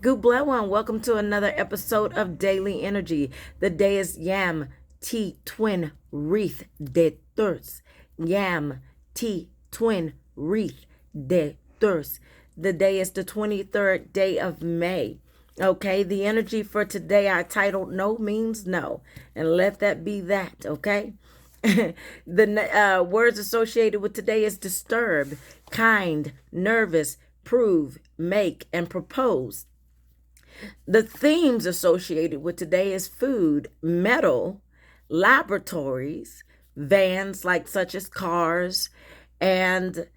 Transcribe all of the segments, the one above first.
Good one. Welcome to another episode of Daily Energy. The day is Yam T Twin Wreath de Thurs. Yam T Twin Wreath de Thurs. The day is the 23rd day of May. Okay, the energy for today I titled No Means No. And let that be that, okay? The words associated with today is disturb, kind, nervous, prove, make, and propose. The themes associated with today is food, metal, laboratories, vans like such as cars, and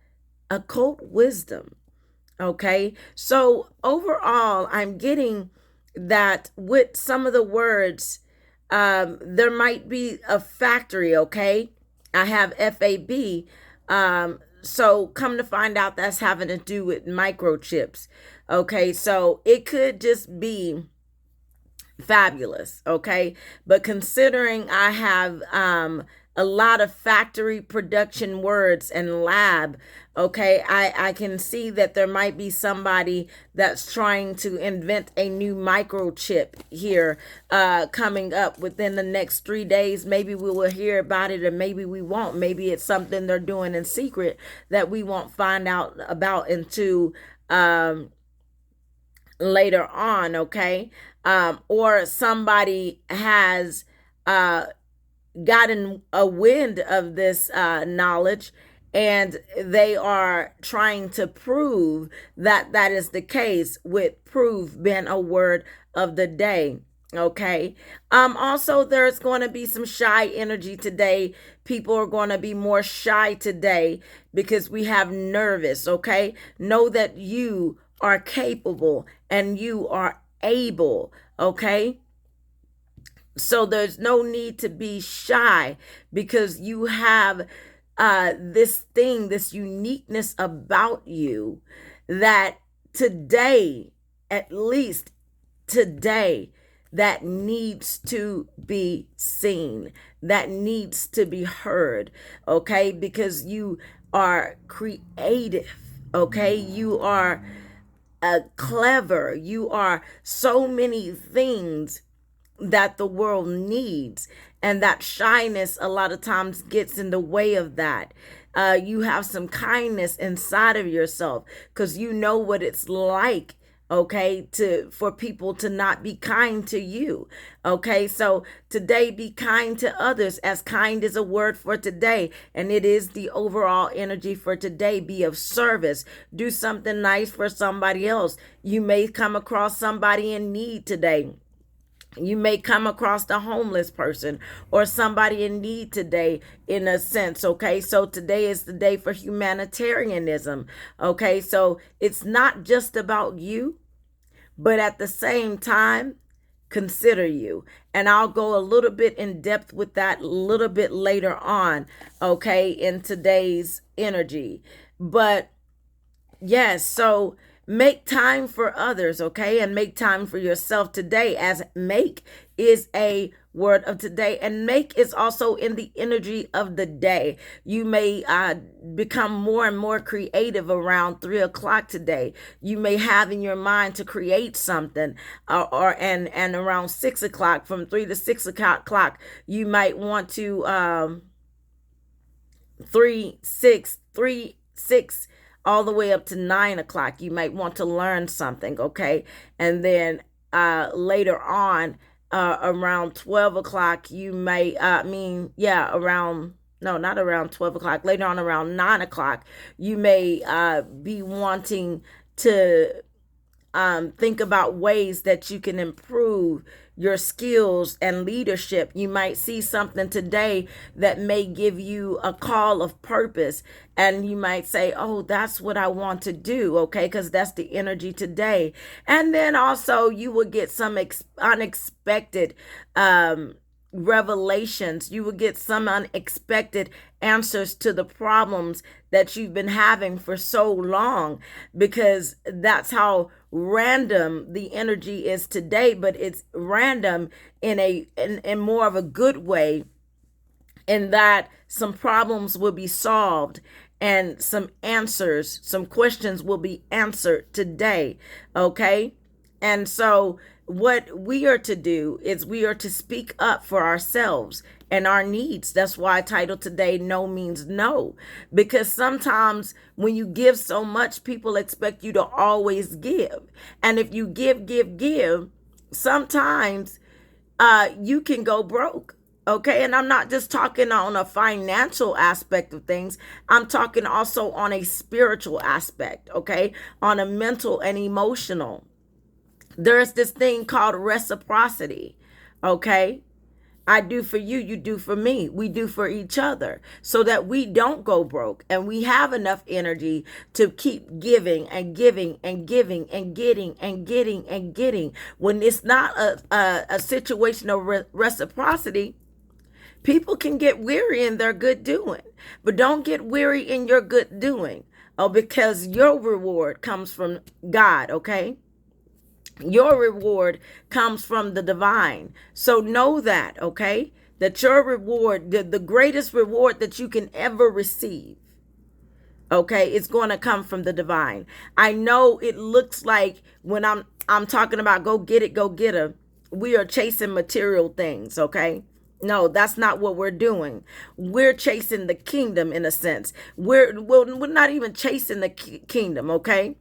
occult wisdom. Okay, so overall, I'm getting that with some of the words, there might be a factory. Okay, I have FAB. So come to find out that's having to do with microchips. Okay, so it could just be fabulous. Okay, but considering I have a lot of factory production words and lab, okay, I can see that there might be somebody that's trying to invent a new microchip here coming up within the next 3 days. Maybe we will hear about it, or maybe we won't. Maybe it's something they're doing in secret that we won't find out about until later on. Okay, or somebody has gotten a wind of this knowledge, and they are trying to prove that that is the case, with prove being a word of the day. Okay, also there's going to be some shy energy today. People are going to be more shy today because we have nervous. Okay, know that you are capable and you are able. Okay, so there's no need to be shy because you have this thing, this uniqueness about you that today, at least today, that needs to be seen, that needs to be heard. Okay, because you are creative. Okay, you are clever. You are so many things that the world needs, and that shyness a lot of times gets in the way of that. You have some kindness inside of yourself because you know what it's like, okay, for people to not be kind to you. Okay, so today, be kind to others, as kind is a word for today, and it is the overall energy for today. Be of service, do something nice for somebody else. You may come across somebody in need today. You may come across the homeless person or somebody in need today, in a sense. Okay, so today is the day for humanitarianism. Okay, so it's not just about you, but at the same time, consider you. And I'll go a little bit in depth with that a little bit later on, okay, in today's energy. But yes, so make time for others, okay? And make time for yourself today, as make is a word of today. And make is also in the energy of the day. You may become more and more creative around 3 o'clock today. You may have in your mind to create something, and around 6 o'clock, from 3 to 6 o'clock, you might want to 3 6 all the way up to 9 o'clock. You might want to learn something, okay? And then later on, around 12 o'clock, you may, around, no, not around 12 o'clock, later on around 9 o'clock, you may be wanting to think about ways that you can improve your skills and leadership. You might see something today that may give you a call of purpose, and you might say, oh, that's what I want to do, okay, because that's the energy today. And then also you will get some unexpected revelations. You will get some unexpected answers to the problems that you've been having for so long, because that's how random the energy is today. But it's random in more of a good way, in that some problems will be solved and some questions will be answered today. Okay, And so, what we are to do is we are to speak up for ourselves and our needs. That's why I titled today No Means No. Because sometimes when you give so much, people expect you to always give. And if you give, sometimes you can go broke. Okay. And I'm not just talking on a financial aspect of things, I'm talking also on a spiritual aspect. Okay. On a mental and emotional. There's this thing called reciprocity. Okay. I do for you, you do for me. We do for each other so that we don't go broke and we have enough energy to keep giving and giving and giving and getting and getting and getting. When it's not a situation of reciprocity, people can get weary in their good doing, but don't get weary in your good doing. Oh, because your reward comes from God, okay? Your reward comes from the divine. So know that, okay? That your reward, the greatest reward that you can ever receive, okay, it's going to come from the divine. I know it looks like when I'm talking about go get it, go get her, we are chasing material things, okay? No, that's not what we're doing. We're chasing the kingdom in a sense. We're not even chasing the kingdom, okay?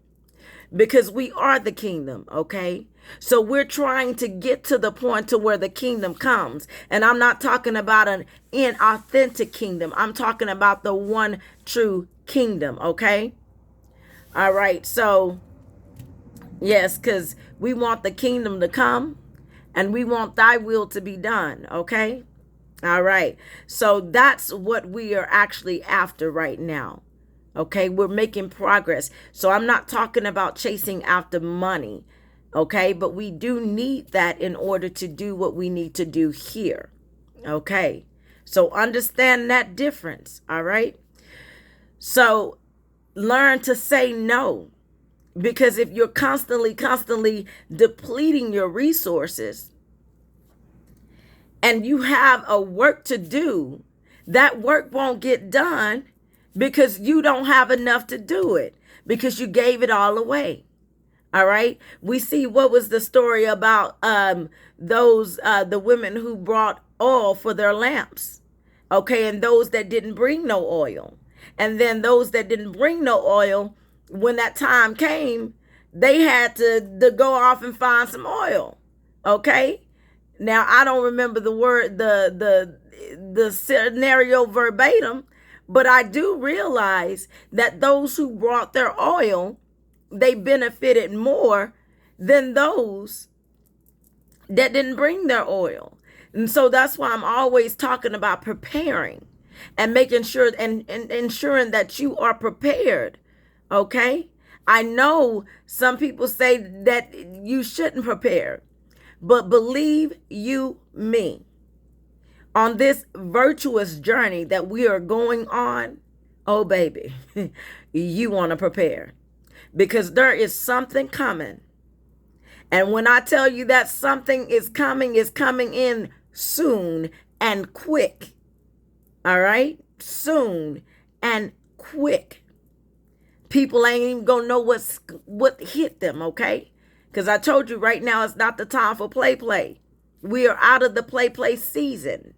Because we are the kingdom, okay? So we're trying to get to the point to where the kingdom comes. And I'm not talking about an inauthentic kingdom. I'm talking about the one true kingdom, okay? All right. So, yes, because we want the kingdom to come and we want thy will to be done, okay? All right. So that's what we are actually after right now. Okay, we're making progress. So I'm not talking about chasing after money. Okay, but we do need that in order to do what we need to do here. Okay, so understand that difference. All right, so learn to say no, because if you're constantly depleting your resources and you have a work to do, that work won't get done because you don't have enough to do it, because you gave it all away. All right. We see what was the story about those the women who brought oil for their lamps. Okay, and those that didn't bring no oil. And then those that didn't bring no oil, when that time came, they had to go off and find some oil. Okay? Now I don't remember the word the scenario verbatim, but I do realize that those who brought their oil, they benefited more than those that didn't bring their oil. And so that's why I'm always talking about preparing and making sure and ensuring that you are prepared. Okay? I know some people say that you shouldn't prepare, but believe you me, on this virtuous journey that we are going on, oh baby, you want to prepare, because there is something coming. And when I tell you that something is coming in soon and quick. All right? Soon and quick. People ain't even gonna know what hit them, okay? Because I told you right now it's not the time for play. We are out of the play season.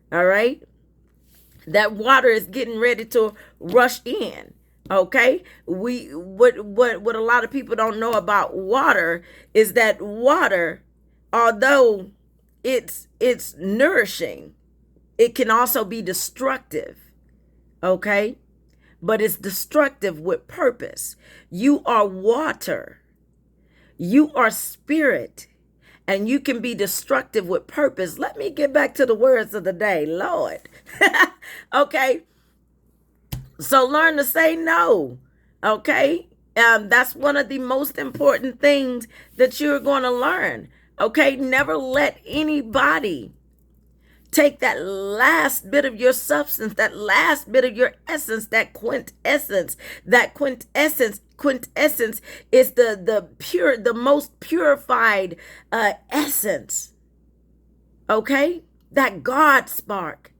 All right? That water is getting ready to rush in. Okay? What a lot of people don't know about water is that water, although it's nourishing, it can also be destructive. Okay? But it's destructive with purpose. You are water. You are spirit. And you can be destructive with purpose. Let me get back to the words of the day, Lord. Okay. So learn to say no. Okay. That's one of the most important things that you're going to learn. Okay. Never let anybody take that last bit of your substance, that last bit of your essence, that quintessence. That quintessence is the most purified essence. Okay? That God spark.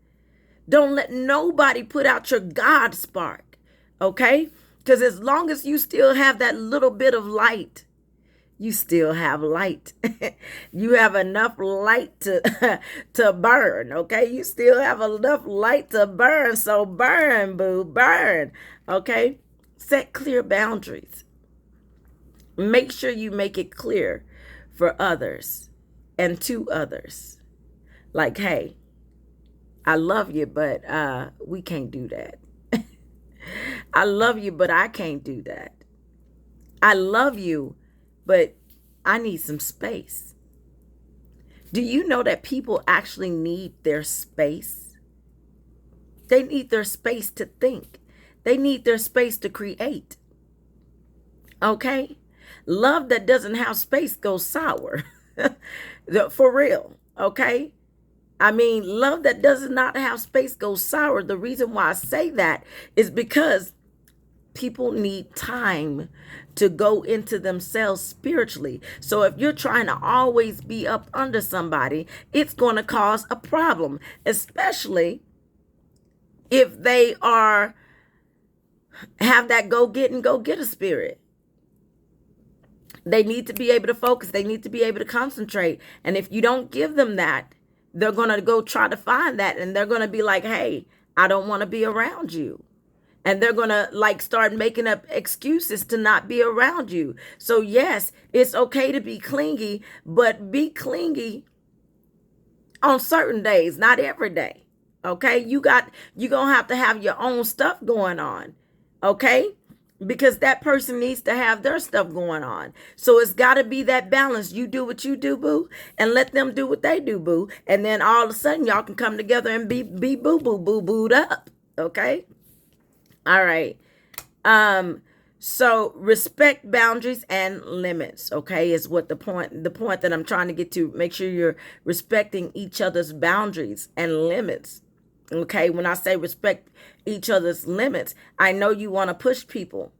Don't let nobody put out your God spark. Okay? Because as long as you still have that little bit of light you still have light. You have enough light to to burn, okay? You still have enough light to burn. So burn, boo, burn. Okay? Set clear boundaries. Make sure you make it clear for others and to others. Like, hey, I love you, but we can't do that. I love you, but I can't do that. I love you, but I need some space. Do you know that people actually need their space? They need their space to think. They need their space to create. Okay? Love that doesn't have space goes sour. For real. Okay? I mean, love that does not have space goes sour. The reason why I say that is because people need time to go into themselves spiritually. So if you're trying to always be up under somebody, it's going to cause a problem, especially if they have that go get and go get a spirit. They need to be able to focus. They need to be able to concentrate. And if you don't give them that, they're going to go try to find that. And they're going to be like, hey, I don't want to be around you. And they're going to start making up excuses to not be around you. So yes, it's okay to be clingy, but be clingy on certain days, not every day. Okay? You're going to have your own stuff going on. Okay? Because that person needs to have their stuff going on. So it's got to be that balance. You do what you do, boo, and let them do what they do, boo. And then all of a sudden y'all can come together and be booed up. Okay? All right. So respect boundaries and limits, okay, is what the point that I'm trying to get to. Make sure you're respecting each other's boundaries and limits. Okay, when I say respect each other's limits, I know you want to push people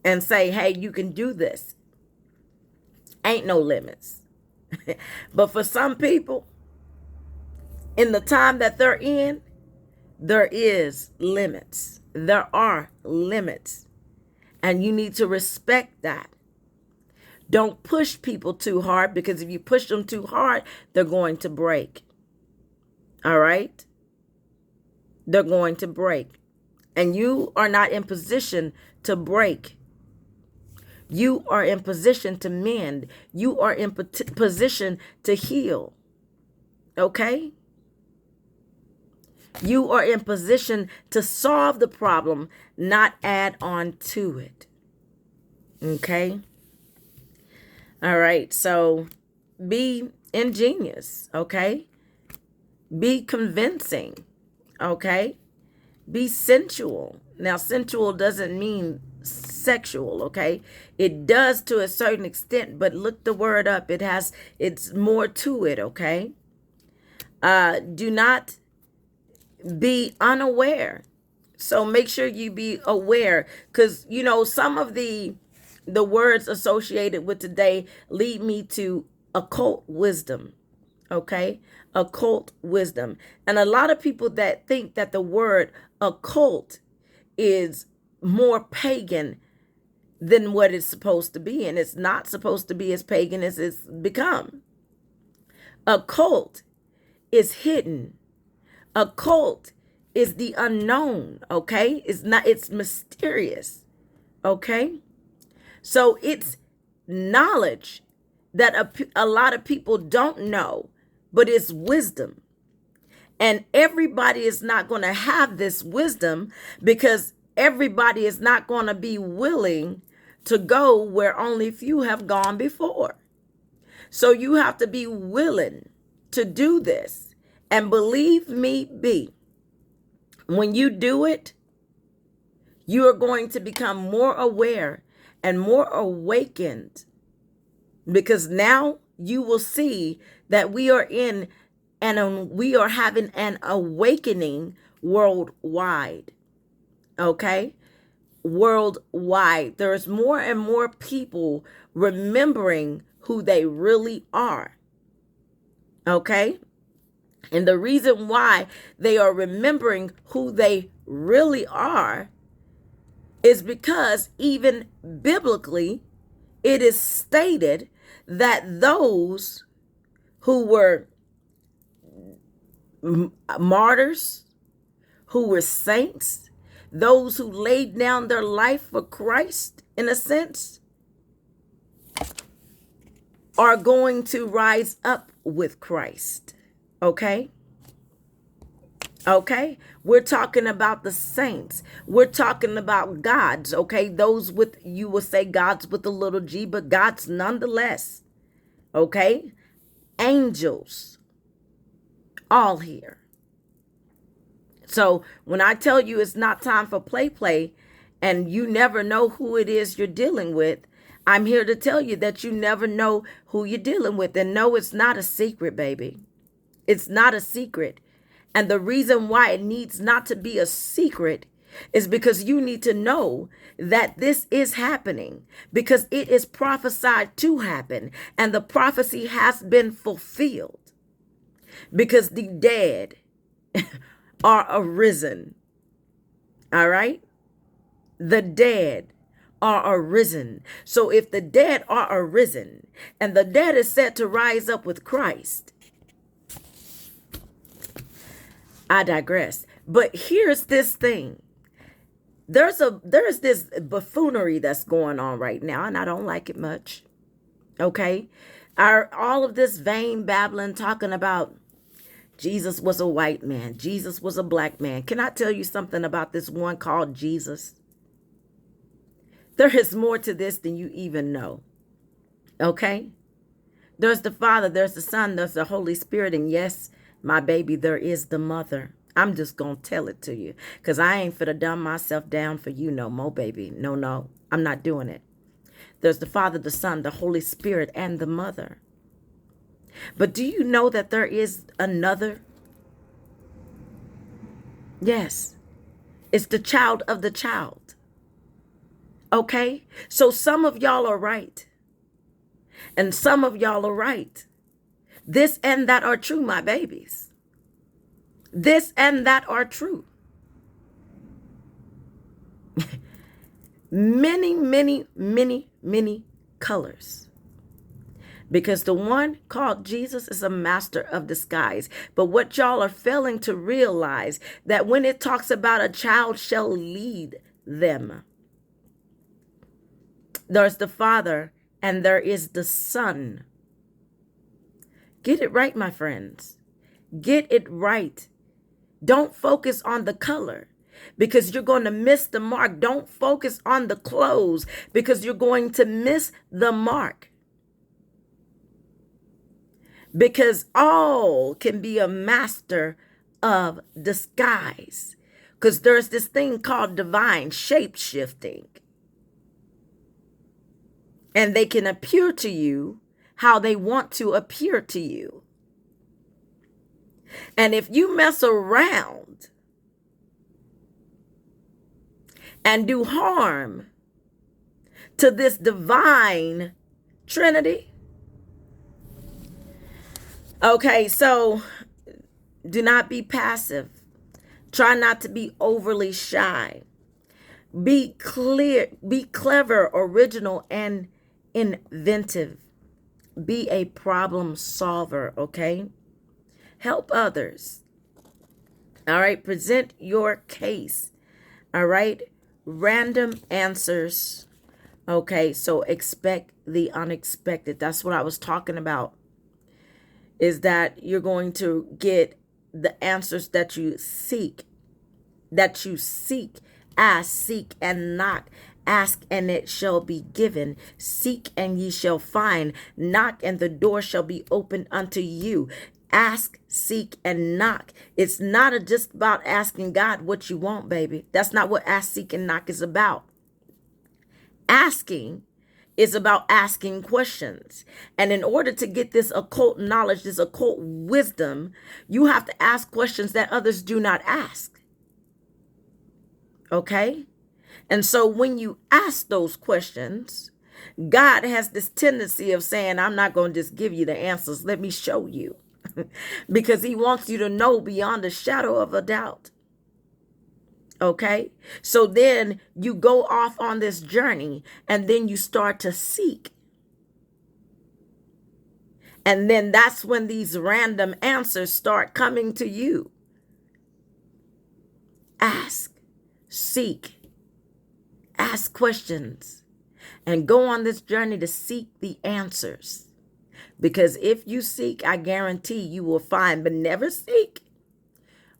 and say, hey, you can do this. Ain't no limits. But for some people, in the time that they're in, there is limits. There are limits. And you need to respect that. Don't push people too hard, because if you push them too hard, they're going to break. All right? They're going to break. And you are not in position to break. You are in position to mend. You are in position to heal. Okay? You are in position to solve the problem, not add on to it. Okay? All right. So be ingenious. Okay? Be convincing. Okay? Be sensual. Now, sensual doesn't mean sexual, okay? It does to a certain extent, but look the word up. It's more to it, okay? Do not be unaware. So make sure you be aware, because some of the words associated with today lead me to occult wisdom. Okay? Occult wisdom. And a lot of people that think that the word occult is more pagan than what it's supposed to be, and it's not supposed to be as pagan as it's become. Occult is hidden. Occult is the unknown, okay? It's mysterious, okay? So it's knowledge that a lot of people don't know, but it's wisdom. And everybody is not going to have this wisdom, because everybody is not going to be willing to go where only few have gone before. So you have to be willing to do this. And believe me, when you do it, you are going to become more aware and more awakened, because now you will see that we are having an awakening worldwide. Okay? Worldwide. There's more and more people remembering who they really are. Okay? And the reason why they are remembering who they really are is because even biblically, it is stated that those who were martyrs, who were saints, those who laid down their life for Christ, in a sense, are going to rise up with Christ. Okay? Okay? We're talking about the saints. We're talking about gods. Okay? Those with, you will say gods with a little g, but gods nonetheless. Okay? Angels. All here. So when I tell you it's not time for play, and you never know who it is you're dealing with, I'm here to tell you that you never know who you're dealing with. And no, it's not a secret, baby. It's not a secret. And the reason why it needs not to be a secret is because you need to know that this is happening, because it is prophesied to happen, and the prophecy has been fulfilled, because the dead are arisen. All right? The dead are arisen. So if the dead are arisen and the dead is set to rise up with Christ, I digress. But here's this thing. There's this buffoonery that's going on right now, and I don't like it much. Okay? All of this vain babbling talking about Jesus was a white man, Jesus was a black man. Can I tell you something about this one called Jesus? There is more to this than you even know. Okay? There's the Father, there's the Son, there's the Holy Spirit, and yes, my baby, there is the Mother. I'm just going to tell it to you, because I ain't finna dumb myself down for you no more, baby. No, I'm not doing it. There's the Father, the Son, the Holy Spirit, and the Mother. But do you know that there is another? Yes, it's the child of the child. Okay? So some of y'all are right, and some of y'all are right. This and that are true, my babies. This and that are true. Many colors. Because the one called Jesus is a master of disguise. But what y'all are failing to realize, that when it talks about a child shall lead them, there's the Father and there is the Son. Get it right, my friends. Get it right. Don't focus on the color, because you're going to miss the mark. Don't focus on the clothes, because you're going to miss the mark. Because all can be a master of disguise, because there's this thing called divine shape-shifting. And they can appear to you how they want to appear to you. And if you mess around and do harm to this divine Trinity, okay, so do not be passive. Try not to be overly shy. Be clear, be clever, original, and inventive. Be a problem solver, okay? Help others. All right, present your case. All right, random answers. Okay, so expect the unexpected. That's what I was talking about, is that you're going to get the answers that you seek. Ask, seek, and knock. Ask, and it shall be given. Seek, and ye shall find. Knock, and the door shall be opened unto you. Ask, seek, and knock. It's not just about asking God what you want, baby. That's not what ask, seek, and knock is about. Asking is about asking questions. And in order to get this occult knowledge, this occult wisdom, you have to ask questions that others do not ask. Okay? And so when you ask those questions, God has this tendency of saying, I'm not going to just give you the answers. Let me show you. Because he wants you to know beyond a shadow of a doubt. Okay? So then you go off on this journey, and then you start to seek. And then that's when these random answers start coming to you. Ask, seek, ask questions, and go on this journey to seek the answers. Because if you seek, I guarantee you will find, but never seek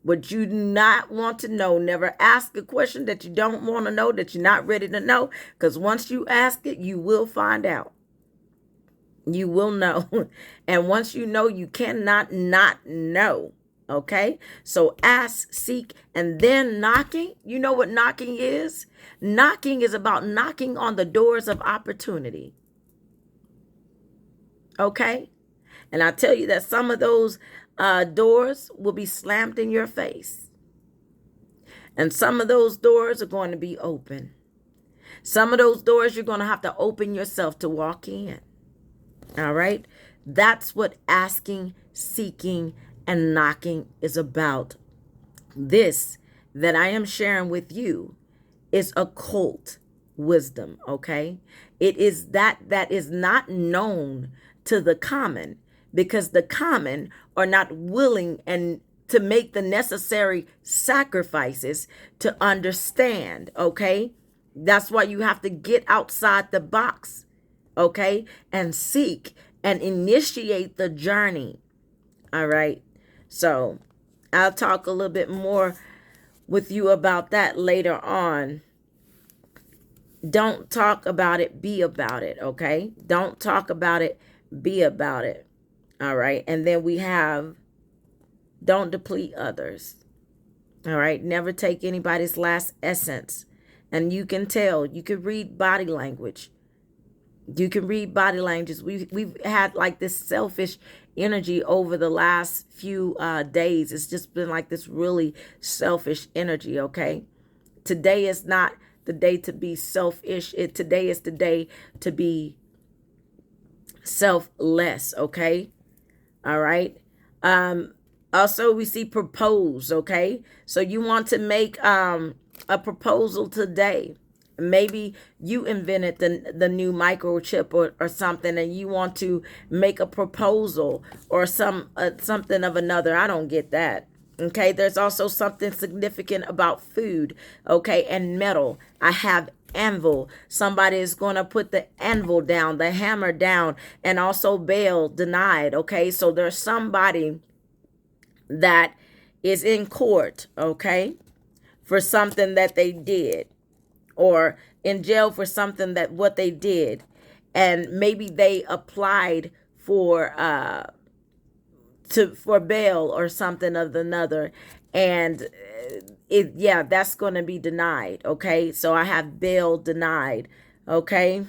what you do not want to know. Never ask a question that you don't want to know, that you're not ready to know, because once you ask it, you will find out. You will know. And once you know, you cannot not know. Okay? So ask, seek, and then knocking. You know what knocking is? Knocking is about knocking on the doors of opportunity. Okay? And I tell you that some of those doors will be slammed in your face. And some of those doors are going to be open. Some of those doors you're going to have to open yourself to walk in. All right? That's what asking, seeking, and knocking is about. This that I am sharing with you is occult wisdom, okay? It is that is not known to the common, because the common are not willing and to make the necessary sacrifices to understand, okay? That's why you have to get outside the box, okay? And seek and initiate the journey. All right? So I'll talk a little bit more with you about that later on. Don't talk about it, be about it, okay? Don't talk about it, be about it. All right? And then we have don't deplete others. All right? Never take anybody's last essence. And you can tell, you can read body language. You can read body language. We've had like this selfish energy over the last few days. It's just been like this really selfish energy, okay? Today is not the day to be selfish. Today is the day to be selfless, okay? All right? Also, we see propose, okay? So you want to make a proposal today. Maybe you invented the new microchip or something, and you want to make a proposal or something of another. I don't get that. Okay, there's also something significant about food, okay, and metal. I have anvil. Somebody is going to put the anvil down, the hammer down, and also bail denied, okay? So there's somebody that is in court, okay, for something that they did, or in jail for something that what they did, and maybe they applied for bail or something of another, and that's going to be denied, okay? So I have bail denied, okay?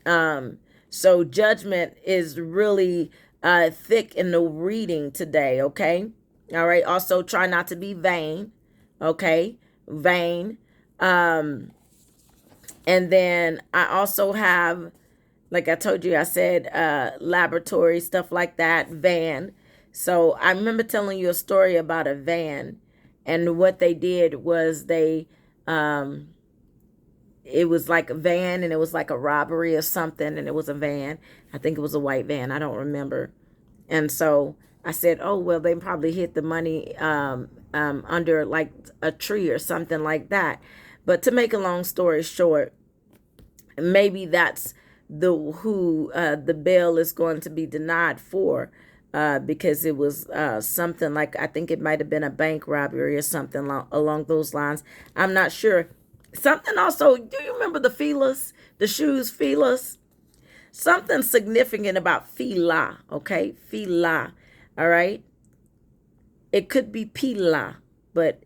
So judgment is really thick in the reading today, okay? All right. Also, try not to be vain, okay? Vain. And then I also have, like I told you, I said laboratory, stuff like that, van. So I remember telling you a story about a van, and what they did was it was like a van, and it was like a robbery or something, and it was a van. I think it was a white van. I don't remember. And so I said, oh, well, they probably hid the money under like a tree or something like that. But to make a long story short, maybe that's the bail is going to be denied for, because it was something like, I think it might have been a bank robbery or something along those lines. I'm not sure. Something also, do you remember the Fila's, the shoes Fila's? Something significant about Fila, okay? Fila, all right? It could be Pila, but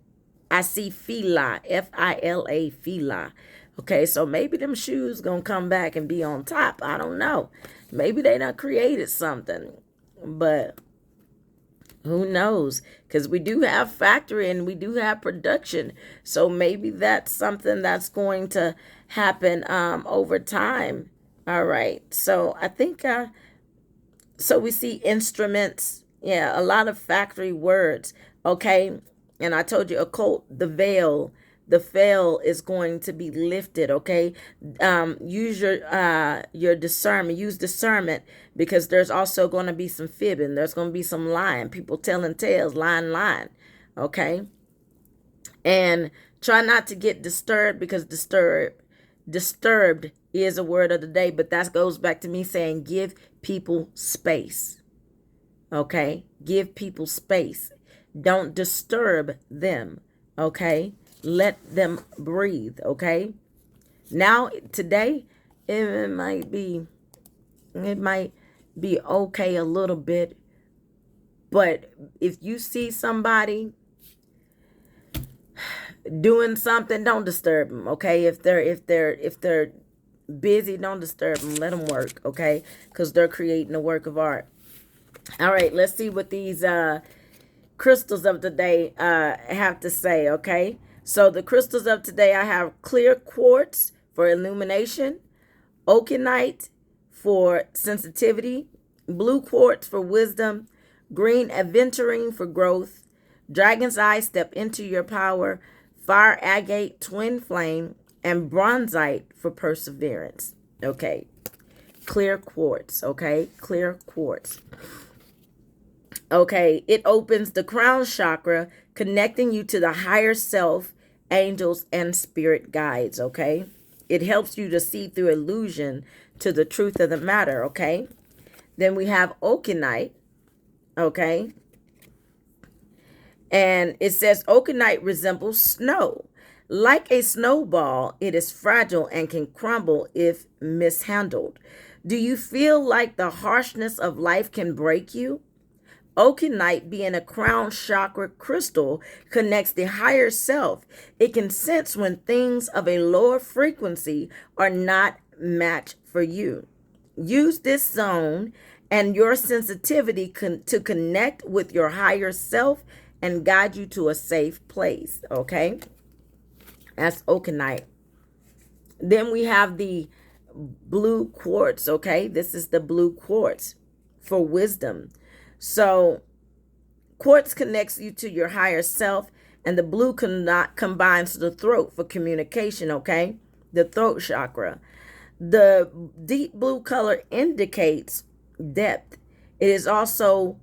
I see Fila, Fila, Fila. Okay, so maybe them shoes gonna come back and be on top. I don't know. Maybe they done created something, but who knows? Because we do have factory and we do have production. So maybe that's something that's going to happen over time. All right. So I think, so we see instruments. Yeah, a lot of factory words. Okay. And I told you occult, the the veil is going to be lifted. Okay, use your discernment. Use discernment, because there's also going to be some fibbing. There's going to be some lying. People telling tales, lying. Okay, and try not to get disturbed, because disturbed is a word of the day. But that goes back to me saying give people space. Okay, give people space. Don't disturb them. Okay, let them breathe. Okay, now today it might be okay a little bit, but if you see somebody doing something, don't disturb them. Okay, if they're busy, don't disturb them. Let them work. Okay, because they're creating a work of art. All right, let's see what these crystals of the day have to say. Okay, so the crystals of today, I have clear quartz for illumination, oakenite for sensitivity, blue quartz for wisdom, green aventurine for growth, dragon's eye, step into your power, fire agate, twin flame, and bronzite for perseverance. Okay, clear quartz. Okay, clear quartz. Okay, it opens the crown chakra, connecting you to the higher self, angels, and spirit guides. Okay, it helps you to see through illusion to the truth of the matter. Okay, then we have oakenite. Okay, and it says oakenite resembles snow. Like a snowball, it is fragile and can crumble if mishandled. Do you feel like the harshness of life can break you? Oakenite, being a crown chakra crystal, connects the higher self. It can sense when things of a lower frequency are not matched for you. Use this zone and your sensitivity to connect with your higher self and guide you to a safe place. Okay, that's oakenite. Then we have the blue quartz. Okay, this is the blue quartz for wisdom. So quartz connects you to your higher self, and the blue combines the throat for communication. Okay, the throat chakra. The deep blue color indicates depth. It is also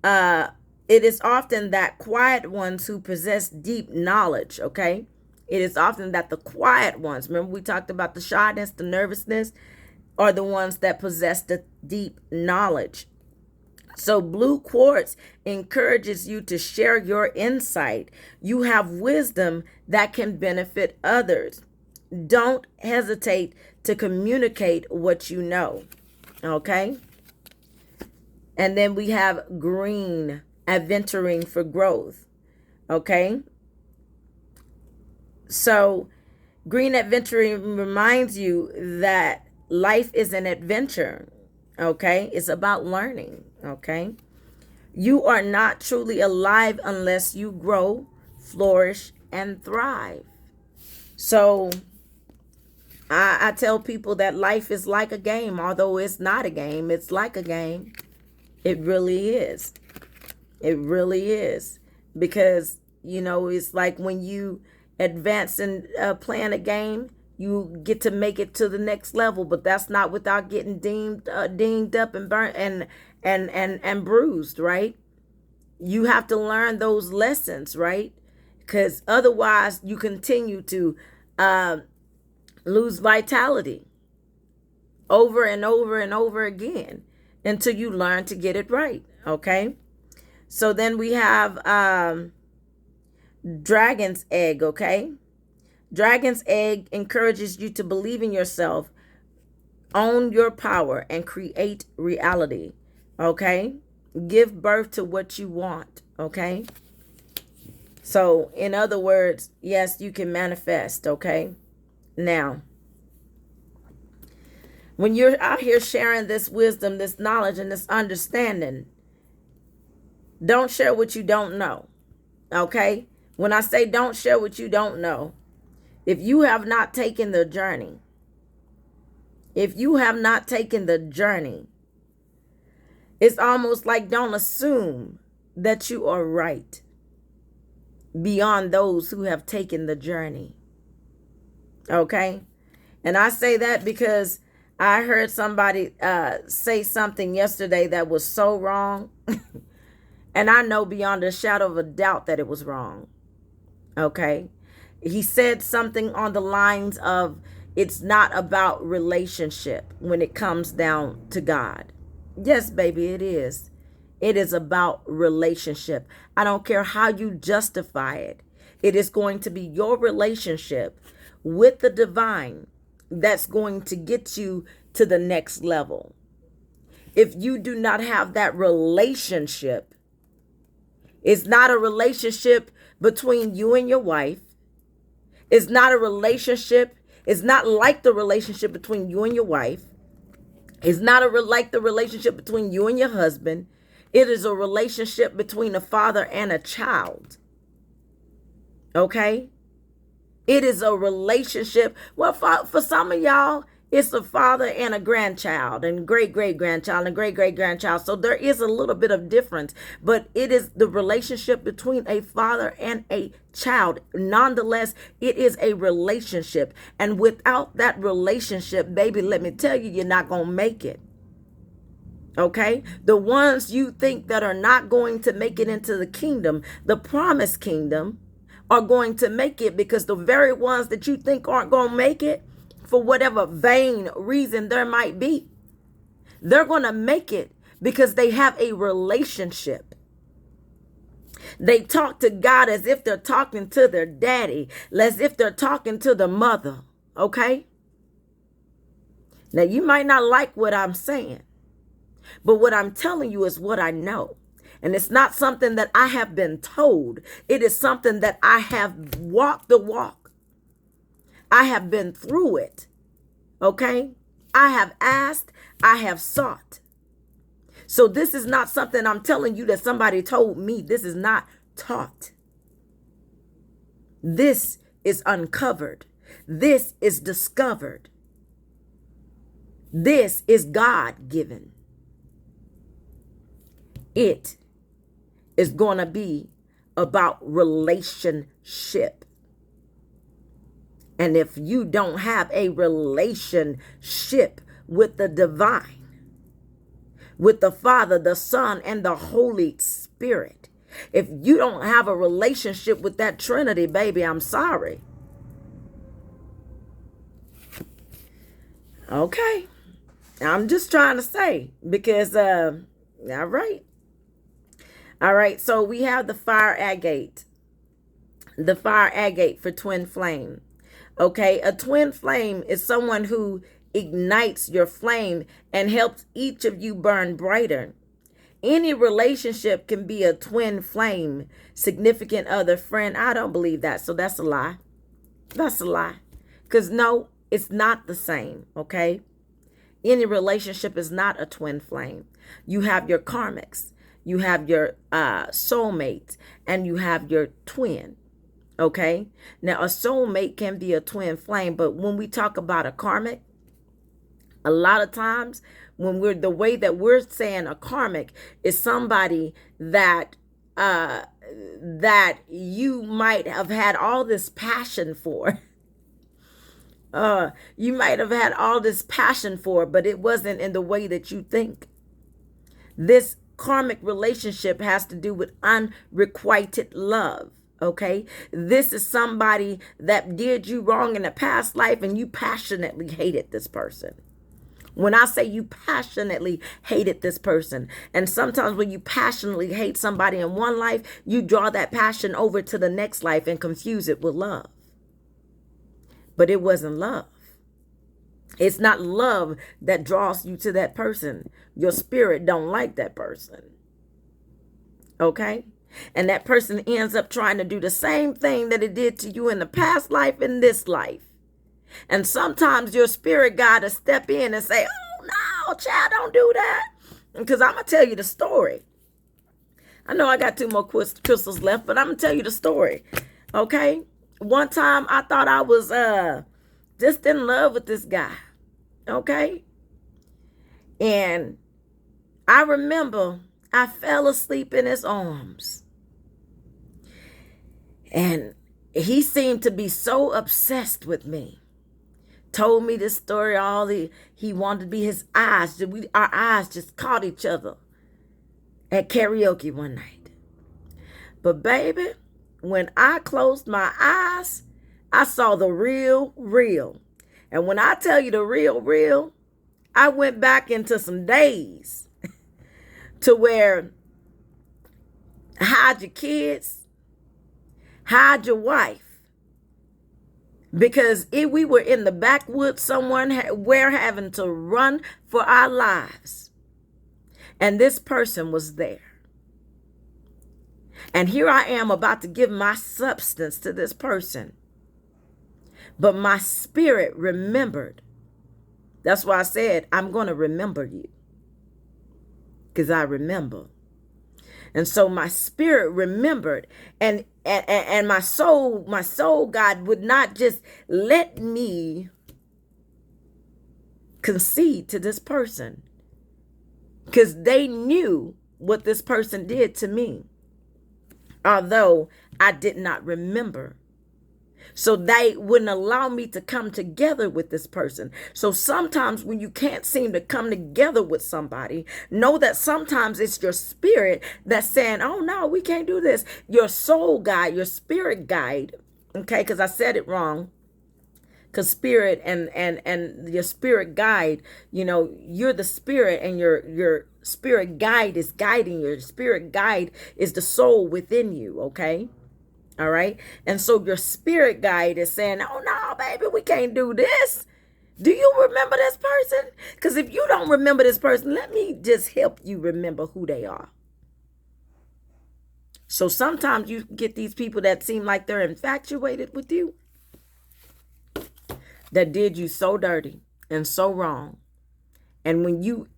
it is often that quiet ones who possess deep knowledge. Okay, it is often that the quiet ones, remember we talked about the shyness, the nervousness, are the ones that possess the deep knowledge. So blue quartz encourages you to share your insight. You have wisdom that can benefit others. Don't hesitate to communicate what you know. Okay? And then we have green aventurine for growth. Okay? So green aventurine reminds you that life is an adventure. Okay? It's about learning. Okay, you are not truly alive unless you grow, flourish, and thrive. So I tell people that life is like a game, although it's not a game. It's like a game. It really is. It really is. Because, it's like when you advance and playing a game, you get to make it to the next level, but that's not without getting dinged up and burnt and bruised, right? You have to learn those lessons, right? Because otherwise you continue to lose vitality over and over and over again until you learn to get it right. Okay, so then we have dragon's egg. Okay, dragon's egg encourages you to believe in yourself, own your power, and create reality. Okay, give birth to what you want. Okay, so in other words, yes, you can manifest. Okay, now when you're out here sharing this wisdom, this knowledge, and this understanding, don't share what you don't know. Okay, when I say don't share what you don't know, if you have not taken the journey, it's almost like don't assume that you are right. beyond those who have taken the journey. Okay? And I say that because I heard somebody say something yesterday that was so wrong. And I know beyond a shadow of a doubt that it was wrong. Okay? He said something on the lines of, it's not about relationship when it comes down to God. Yes, baby, it is. It is about relationship. I don't care how you justify it. It is going to be your relationship with the divine that's going to get you to the next level. If you do not have that relationship, it's not a relationship between you and your wife. It's not a relationship. It's not like the relationship between you and your wife. It's not like the relationship between you and your husband. It is a relationship between a father and a child. Okay? It is a relationship. Well, for some of y'all, it's a father and a grandchild and great-great-grandchild and great-great-grandchild. So there is a little bit of difference, but it is the relationship between a father and a child. Nonetheless, it is a relationship. And without that relationship, baby, let me tell you, you're not going to make it. Okay? The ones you think that are not going to make it into the kingdom, the promised kingdom, are going to make it, because the very ones that you think aren't going to make it, for whatever vain reason there might be, they're going to make it because they have a relationship. They talk to God as if they're talking to their daddy, as if they're talking to the mother. Okay? Now, you might not like what I'm saying, but what I'm telling you is what I know. And it's not something that I have been told. It is something that I have walked the walk. I have been through it. Okay? I have asked. I have sought. So this is not something I'm telling you that somebody told me. This is not taught. This is uncovered. This is discovered. This is God-given. It is going to be about relationship. And if you don't have a relationship with the divine, with the Father, the Son, and the Holy Spirit, if you don't have a relationship with that Trinity, baby, I'm sorry. Okay. I'm just trying to say, because, all right. All right, so we have the fire agate. The fire agate for twin flame. Okay, a twin flame is someone who ignites your flame and helps each of you burn brighter. Any relationship can be a twin flame, significant other, friend. I don't believe that, so that's a lie. That's a lie. Because no, it's not the same, okay? Any relationship is not a twin flame. You have your karmics. You have your soulmate, and you have your twin. Okay. Now, a soulmate can be a twin flame, but when we talk about a karmic, a lot of times when the way that we're saying a karmic is somebody that that you might have had all this passion for. You might have had all this passion for, but it wasn't in the way that you think. This karmic relationship has to do with unrequited love. Okay, this is somebody that did you wrong in a past life and you passionately hated this person. When I say you passionately hated this person, and sometimes when you passionately hate somebody in one life, you draw that passion over to the next life and confuse it with love. But it wasn't love. It's not love that draws you to that person. Your spirit don't like that person. Okay? And that person ends up trying to do the same thing that it did to you in the past life in this life. And sometimes your spirit got to step in and say, oh, no, child, don't do that. Because I'm going to tell you the story. I know I got 2 more crystals left, but I'm going to tell you the story. Okay? One time I thought I was just in love with this guy. Okay? And I remember I fell asleep in his arms. And he seemed to be so obsessed with me. Told me this story, he wanted to be his eyes. Our eyes just caught each other at karaoke one night. But baby, when I closed my eyes, I saw the real, real. And when I tell you the real, real, I went back into some days to where hide your kids, hide your wife. Because if we were in the backwoods somewhere, we're having to run for our lives. And this person was there. And here I am about to give my substance to this person. But my spirit remembered. That's why I said, I'm going to remember you. Because I remember. And so my spirit remembered, and my soul, God would not just let me concede to this person, because they knew what this person did to me, although I did not remember. So they wouldn't allow me to come together with this person. So sometimes when you can't seem to come together with somebody, know that sometimes it's your spirit that's saying, oh no, we can't do this. Your soul guide, your spirit guide. Okay, because I said it wrong. Because spirit and your spirit guide, you're the spirit, and your spirit guide is guiding. Your spirit guide is the soul within you. Okay. All right. And so your spirit guide is saying, oh, no, baby, we can't do this. Do you remember this person? Because if you don't remember this person, let me just help you remember who they are. So sometimes you get these people that seem like they're infatuated with you, that did you so dirty and so wrong. And when you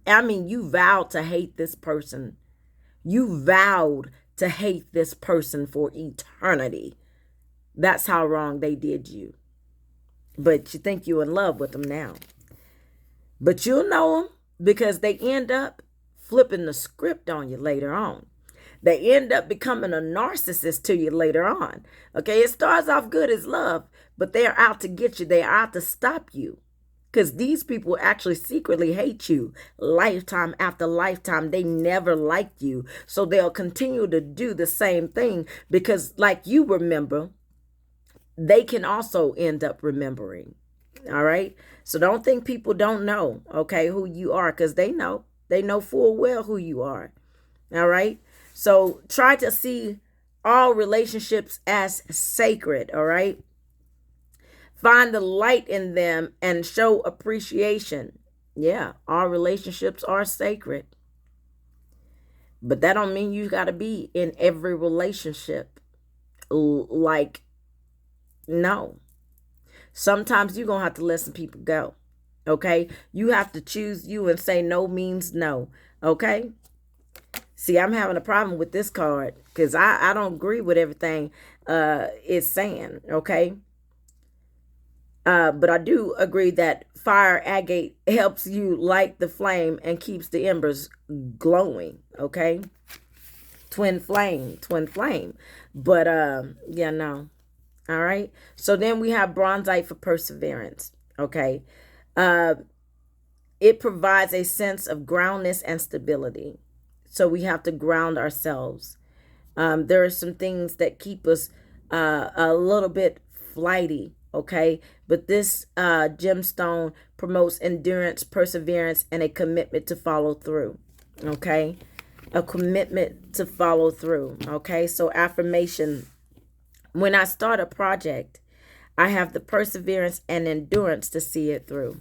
vowed to hate this person. You vowed to hate this person for eternity. That's how wrong they did you. But you think you're in love with them now. But you'll know them because they end up flipping the script on you later on. They end up becoming a narcissist to you later on. Okay, it starts off good as love, but they're out to get you. They're out to stop you. Because these people actually secretly hate you lifetime after lifetime. They never liked you. So they'll continue to do the same thing because, like you remember, they can also end up remembering. All right. So don't think people don't know, okay, who you are, because they know. They know full well who you are. All right. So try to see all relationships as sacred. All right. Find the light in them and show appreciation. Yeah, all relationships are sacred. But that don't mean you got to be in every relationship. Like, no. Sometimes you're going to have to let some people go. Okay? You have to choose you and say no means no. Okay? See, I'm having a problem with this card because I don't agree with everything it's saying. Okay? But I do agree that fire agate helps you light the flame and keeps the embers glowing. Okay. Twin flame. But yeah, no. All right. So then we have bronzite for perseverance. Okay. It provides a sense of groundness and stability. So we have to ground ourselves. There are some things that keep us a little bit flighty. Okay, but this gemstone promotes endurance, perseverance, and a commitment to follow through. Okay, a commitment to follow through. Okay, so affirmation: when I start a project, I have the perseverance and endurance to see it through.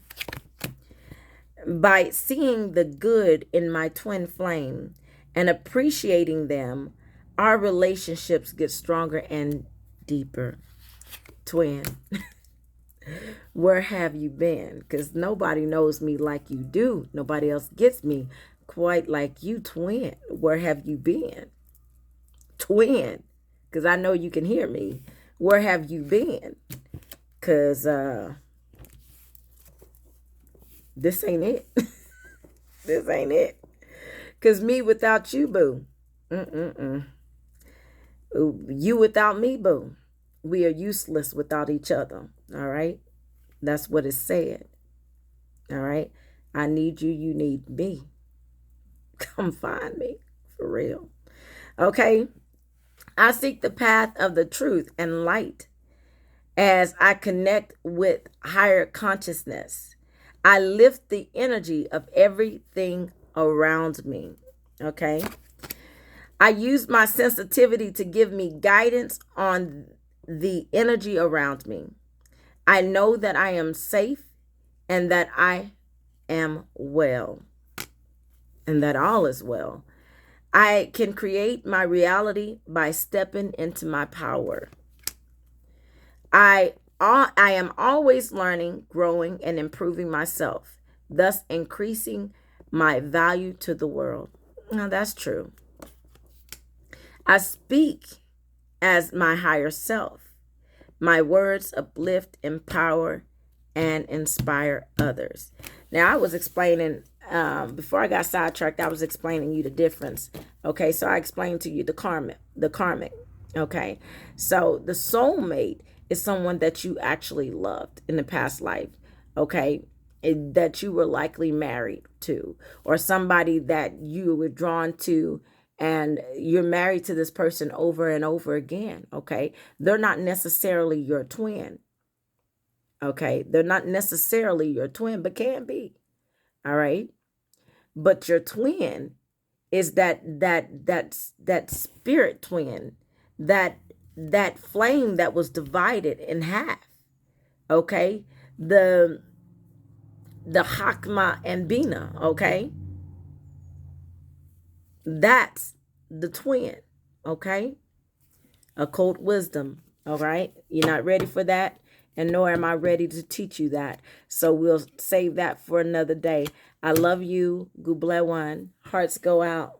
By seeing the good in my twin flame and appreciating them, our relationships get stronger and deeper. Twin, where have you been? Because nobody knows me like you do. Nobody else gets me quite like you, twin. Where have you been? Twin, because I know you can hear me. Where have you been? Because this ain't it. This ain't it. Because me without you, boo. You without me, boo. We are useless without each other. All right. That's what it said. All right. I need you. You need me. Come find me. For real. Okay. I seek the path of the truth and light as I connect with higher consciousness. I lift the energy of everything around me. Okay. I use my sensitivity to give me guidance on the energy around me. I know that I am safe and that I am well and that all is well. I can create my reality by stepping into my power. I am always learning, growing, and improving myself, thus increasing my value to the world. Now, that's true. I speak as my higher self. My words uplift, empower, and inspire others. Now, I was explaining, before I got sidetracked, I was explaining you the difference. Okay, so I explained to you the karmic. Okay, so the soulmate is someone that you actually loved in the past life. Okay, that you were likely married to, or somebody that you were drawn to, and you're married to this person over and over again. Okay, they're not necessarily your twin. Okay, they're not necessarily your twin, but can be. All right, but your twin is that spirit twin, that that flame that was divided in half. Okay, the Hakma and Bina. Okay, that's the twin. Okay, occult wisdom. All right, you're not ready for that, and nor am I ready to teach you that. So we'll save that for another day. I love you. Gublewan. Hearts go out.